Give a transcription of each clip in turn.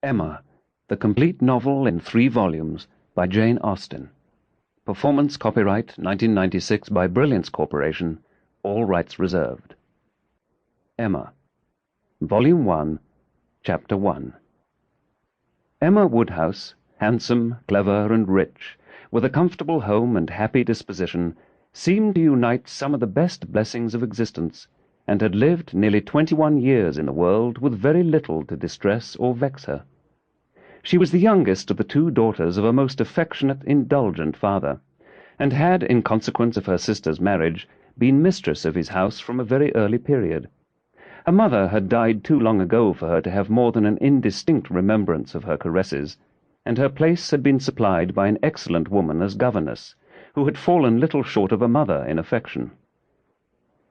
Emma, the complete novel in 3 volumes by Jane Austen. Performance copyright 1996 by Brilliance Corporation. All rights reserved. Emma. Volume 1, Chapter 1. Emma Woodhouse, handsome, clever, and rich, with a comfortable home and happy disposition, seemed to unite some of the best blessings of existence, and had lived nearly 21 years in the world with very little to distress or vex her. She was the youngest of the 2 daughters of a most affectionate, indulgent father, and had, in consequence of her sister's marriage, been mistress of his house from a very early period. Her mother had died too long ago for her to have more than an indistinct remembrance of her caresses, and her place had been supplied by an excellent woman as governess, who had fallen little short of a mother in affection.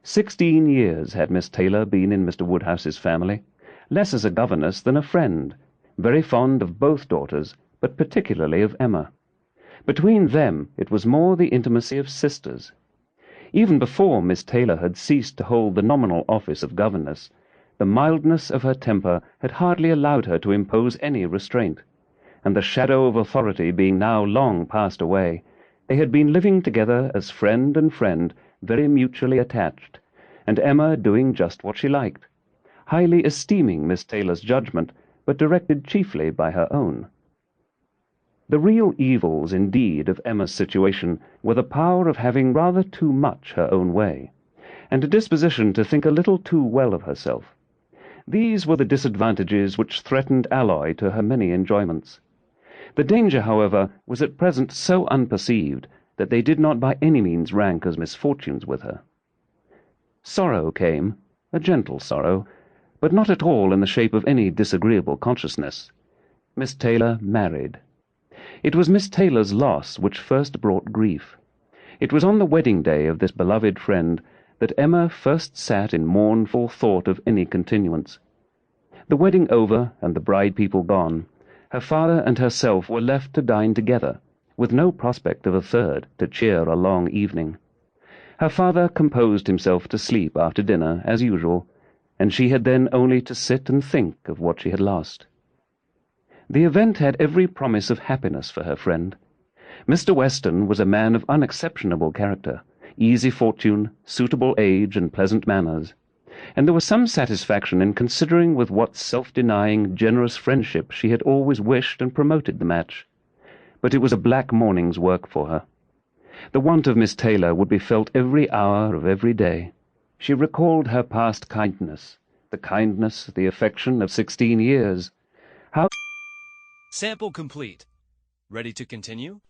16 years had Miss Taylor been in Mr. Woodhouse's family, less as a governess than a friend, very fond of both daughters, but particularly of Emma. Between them it was more the intimacy of sisters. Even before Miss Taylor had ceased to hold the nominal office of governess, the mildness of her temper had hardly allowed her to impose any restraint, and the shadow of authority being now long passed away, they had been living together as friend and friend, very mutually attached, and Emma doing just what she liked, highly esteeming Miss Taylor's judgment, but directed chiefly by her own. The real evils, indeed, of Emma's situation were the power of having rather too much her own way, and a disposition to think a little too well of herself. These were the disadvantages which threatened alloy to her many enjoyments. The danger, however, was at present so unperceived that they did not by any means rank as misfortunes with her. Sorrow came, a gentle sorrow, but not at all in the shape of any disagreeable consciousness. Miss Taylor married. It was Miss Taylor's loss which first brought grief. It was on the wedding day of this beloved friend that Emma first sat in mournful thought of any continuance. The wedding over, and the bride-people gone, her father and herself were left to dine together, with no prospect of a third to cheer a long evening. Her father composed himself to sleep after dinner, as usual, and she had then only to sit and think of what she had lost. The event had every promise of happiness for her friend. Mr. Weston was a man of unexceptionable character, easy fortune, suitable age, and pleasant manners, and there was some satisfaction in considering with what self-denying, generous friendship she had always wished and promoted the match. But it was a black morning's work for her. The want of Miss Taylor would be felt every hour of every day. She recalled her past kindness, the affection of 16 years. How Sample complete. Ready to continue?